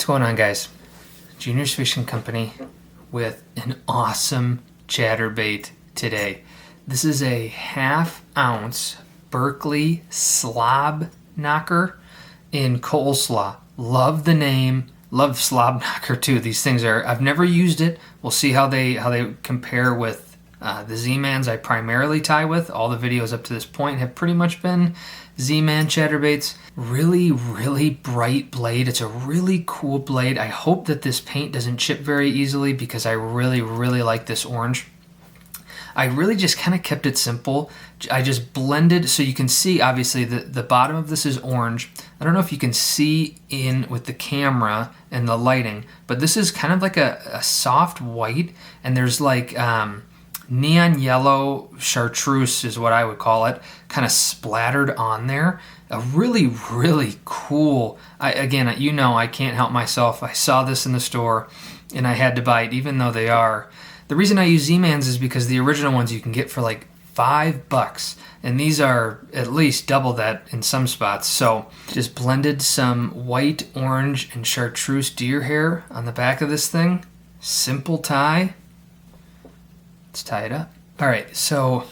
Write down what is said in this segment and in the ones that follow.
What's going on, guys? Junior's Fishing Company with an awesome chatterbait today. This is a 1/2 ounce Berkley Slobberknocker in coleslaw. Love the name. Love Slobberknocker too. These things are, I've never used it. We'll see how they compare with the Z-Mans I primarily tie with. All the videos up to this point have pretty much been Z-Man chatterbaits. Really, really bright blade. It's a really cool blade. I hope that this paint doesn't chip very easily because I really, really like this orange. I really just kind of kept it simple. I just blended, so you can see obviously the bottom of this is orange. I don't know if you can see in with the camera and the lighting, but this is kind of like a soft white, and there's like neon yellow chartreuse is what I would call it, kind of splattered on there. A really, really cool, again, you know I can't help myself. I saw this in the store and I had to buy it, even though they are. The reason I use Z-Mans is because the original ones you can get for like $5, and these are at least double that in some spots. So just blended some white, orange, and chartreuse deer hair on the back of this thing. Simple tie. Let's tie it up. All right, so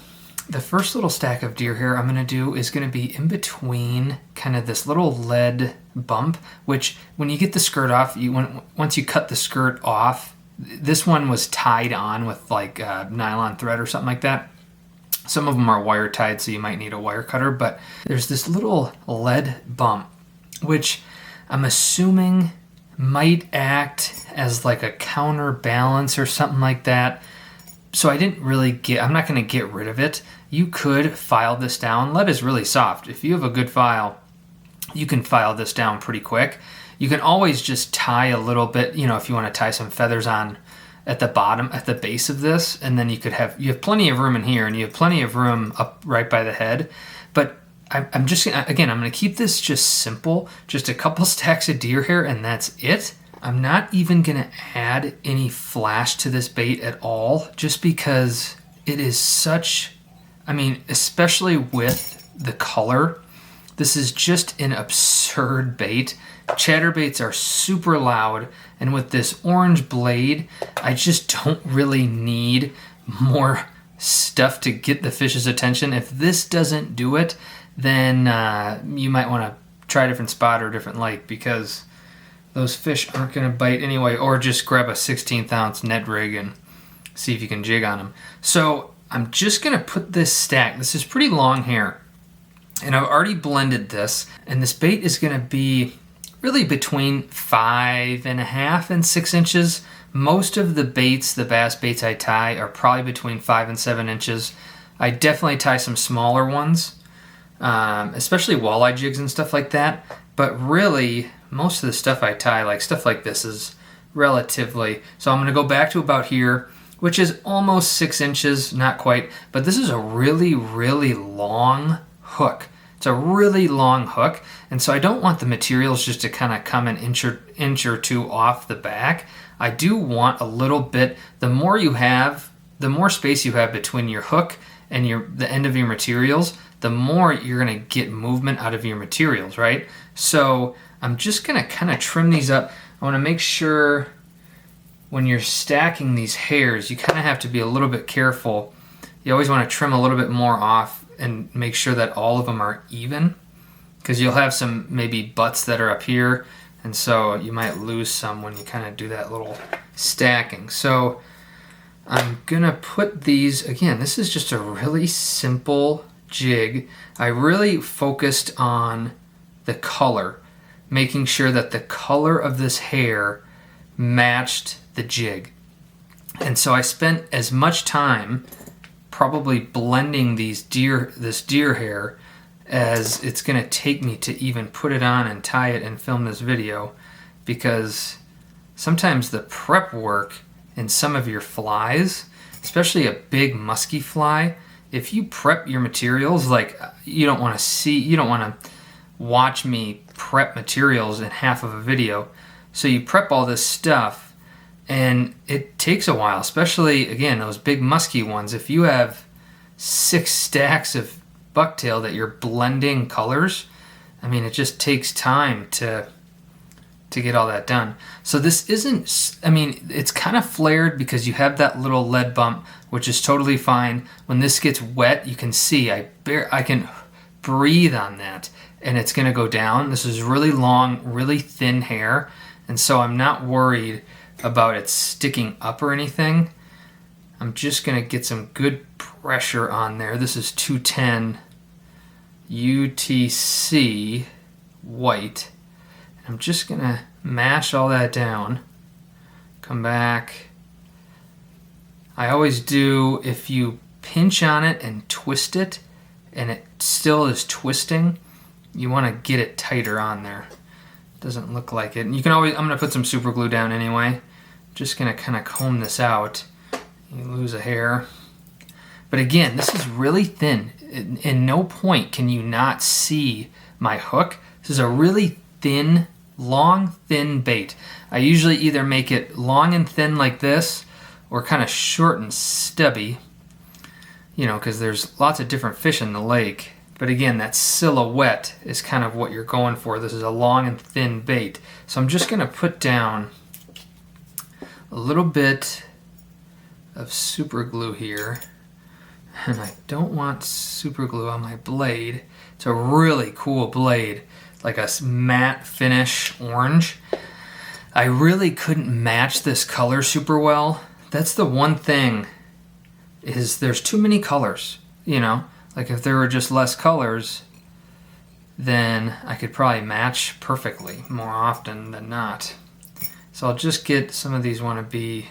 the first little stack of deer hair I'm gonna do is gonna be in between kind of this little lead bump, which when you get the skirt off, once you cut the skirt off, this one was tied on with like nylon thread or something like that. Some of them are wire tied, so you might need a wire cutter, but there's this little lead bump, which I'm assuming might act as like a counterbalance or something like that. So I'm not gonna get rid of it. You could file this down. Lead is really soft. If you have a good file, you can file this down pretty quick. You can always just tie a little bit, if you want to tie some feathers on at the bottom, at the base of this, and then you have plenty of room in here, and you have plenty of room up right by the head. But I'm going to keep this just simple, just a couple stacks of deer hair, and that's it. I'm not even going to add any flash to this bait at all, just because it is especially with the color, this is just an absurd bait. Chatterbaits are super loud, and with this orange blade, I just don't really need more stuff to get the fish's attention. If this doesn't do it, then you might want to try a different spot or a different lake, because those fish aren't going to bite anyway, or just grab a 16th ounce Ned rig and see if you can jig on them. So I'm just going to put this stack. This is pretty long hair, and I've already blended this, and this bait is going to be really between 5.5 and 6 inches. Most of the baits, the bass baits I tie, are probably between 5 and 7 inches. I definitely tie some smaller ones, especially walleye jigs and stuff like that. But really, most of the stuff I tie, like stuff like this, is relatively. So I'm going to go back to about here, which is almost 6 inches, not quite. But this is a really, really long hook. It's a really long hook, and so I don't want the materials just to kind of come an inch or two off the back. I do want a little bit. The more you have, the more space you have between your hook and the end of your materials, the more you're going to get movement out of your materials, right? So I'm just going to kind of trim these up. I want to make sure when you're stacking these hairs, you kind of have to be a little bit careful. You always want to trim a little bit more off and make sure that all of them are even, because you'll have some maybe butts that are up here, and so you might lose some when you kind of do that little stacking. So I'm gonna put these, again, this is just a really simple jig. I really focused on the color, making sure that the color of this hair matched the jig. And so I spent as much time probably blending this deer hair as it's going to take me to even put it on and tie it and film this video, because sometimes the prep work in some of your flies, especially a big musky fly, if you prep your materials, like you don't want to watch me prep materials in half of a video. So you prep all this stuff, and it takes a while, especially, again, those big musky ones. If you have 6 stacks of bucktail that you're blending colors, it just takes time to to get all that done. So this isn't, I mean, it's kind of flared because you have that little lead bump, which is totally fine. When this gets wet, you can see I can breathe on that and it's gonna go down. This is really long, really thin hair, and so I'm not worried about it sticking up or anything. I'm just gonna get some good pressure on there. This is 210 UTC white. I'm just gonna mash all that down. Come back. I always do, if you pinch on it and twist it and it still is twisting, you want to get it tighter on there. Doesn't look like it. And you can always, I'm gonna put some super glue down anyway. Just gonna kind of comb this out. You lose a hair. But again, this is really thin. In no point can you not see my hook. This is a really thin, long, thin bait. I usually either make it long and thin like this or kind of short and stubby, you know, because there's lots of different fish in the lake. But again, that silhouette is kind of what you're going for. This is a long and thin bait. So I'm just going to put down a little bit of super glue here. And I don't want super glue on my blade. It's a really cool blade, like a matte finish orange. I really couldn't match this color super well. That's the one thing, is there's too many colors, you know? Like if there were just less colors, then I could probably match perfectly more often than not. So I'll just get some of these want to be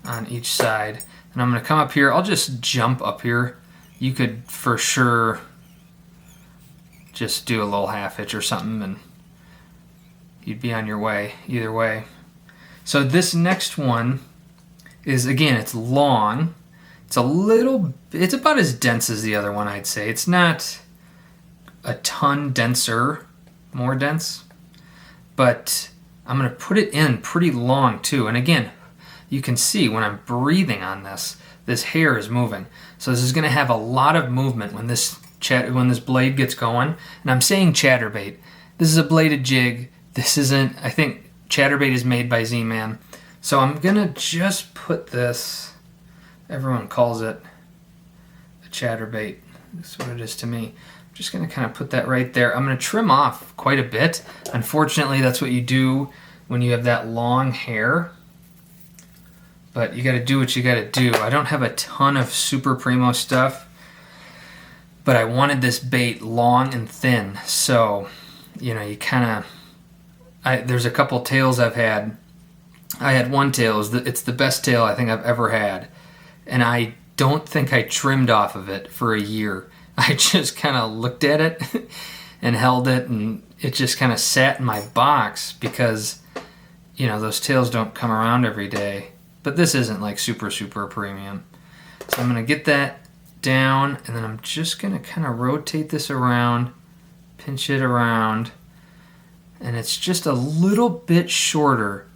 on each side. And I'm going to come up here. I'll just jump up here. You could for sure just do a little half hitch or something and you'd be on your way either way. So this next one is, again, it's long. It's it's about as dense as the other one, I'd say. It's not a ton denser, more dense, but I'm going to put it in pretty long too. And again, you can see when I'm breathing on this, this hair is moving. So this is going to have a lot of movement when this blade gets going. And I'm saying chatterbait. This is a bladed jig. This isn't, I think chatterbait is made by Z-Man. So I'm going to just put this, everyone calls it a chatterbait. That's what it is to me. I'm just going to kind of put that right there. I'm going to trim off quite a bit. Unfortunately, that's what you do when you have that long hair. But you got to do what you got to do. I don't have a ton of super primo stuff, but I wanted this bait long and thin. So, you know, you kind of, there's a couple tails I've had. I had one tail, it's the best tail I think I've ever had. And I don't think I trimmed off of it for a year. I just kind of looked at it and held it, and it just kind of sat in my box because, you know, those tails don't come around every day. But this isn't like super, super premium. So I'm going to get that down, and then I'm just going to kind of rotate this around, pinch it around, and it's just a little bit shorter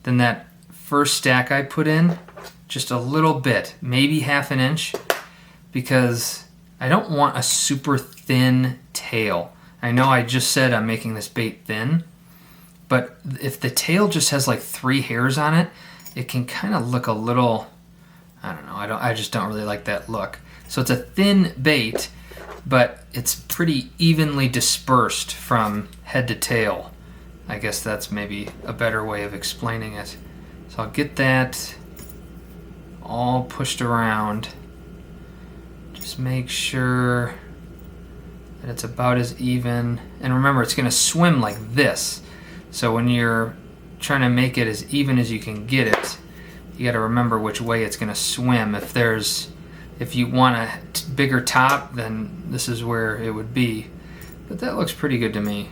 than that first stack I put in. Just a little bit, maybe half an inch, because I don't want a super thin tail. I know I just said I'm making this bait thin, but if the tail just has like 3 hairs on it, it can kind of look a little, I don't know, I just don't really like that look. So it's a thin bait, but it's pretty evenly dispersed from head to tail. I guess that's maybe a better way of explaining it. So I'll get that all pushed around. Just make sure that it's about as even. And remember, it's going to swim like this. So when you're trying to make it as even as you can get it, you got to remember which way it's going to swim. If you want a bigger top, then this is where it would be. But that looks pretty good to me.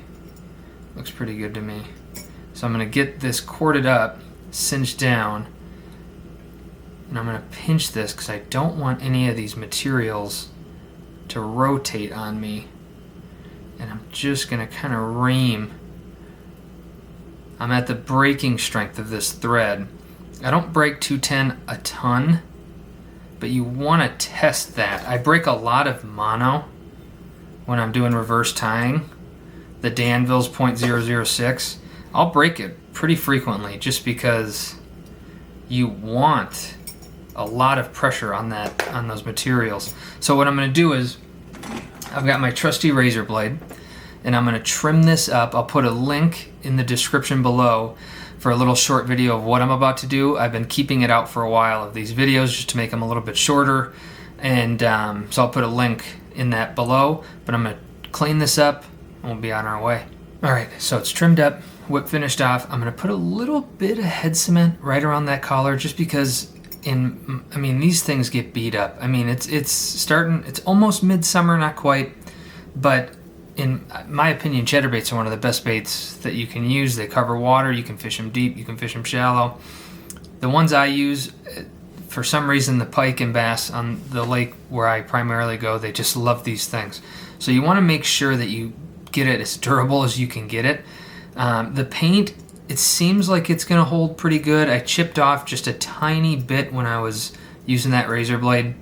Looks pretty good to me. So I'm going to get this corded up, cinched down, and I'm going to pinch this because I don't want any of these materials to rotate on me. And I'm just going to kind of ream. I'm at the breaking strength of this thread. I don't break 210 a ton, but you want to test that. I break a lot of mono when I'm doing reverse tying. The Danville's .006. I'll break it pretty frequently just because you want a lot of pressure on those materials. So what I'm going to do is I've got my trusty razor blade, and I'm going to trim this up. I'll put a link in the description below for a little short video of what I'm about to do. I've been keeping it out for a while of these videos just to make them a little bit shorter, and so I'll put a link in that below. But I'm going to clean this up and we'll be on our way. All right, so it's trimmed up, whip finished off. I'm going to put a little bit of head cement right around that collar just because these things get beat up. I mean, it's almost midsummer, not quite, but in my opinion, chatterbaits are one of the best baits that you can use. They cover water. You can fish them deep. You can fish them shallow. The ones I use, for some reason, the pike and bass on the lake where I primarily go, they just love these things. So you want to make sure that you get it as durable as you can get it. The paint, it seems like it's going to hold pretty good. I chipped off just a tiny bit when I was using that razor blade.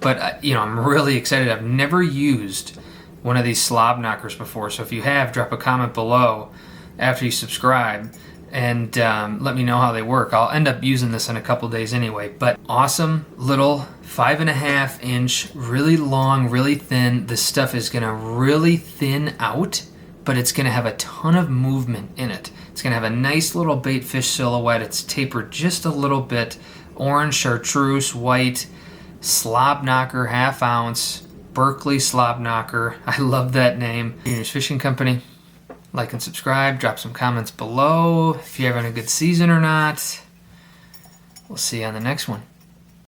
But, I'm really excited. I've never used one of these Slobberknockers before. So if you have, drop a comment below after you subscribe and let me know how they work. I'll end up using this in a couple days anyway. But awesome little 5.5 inch, really long, really thin. This stuff is going to really thin out, but it's going to have a ton of movement in it. It's going to have a nice little bait fish silhouette. It's tapered just a little bit. Orange, chartreuse, white, Slobberknocker, 1/2 ounce, Berkley Slobberknocker. I love that name. Junior's Fishing Company. Like and subscribe. Drop some comments below if you're having a good season or not. We'll see you on the next one.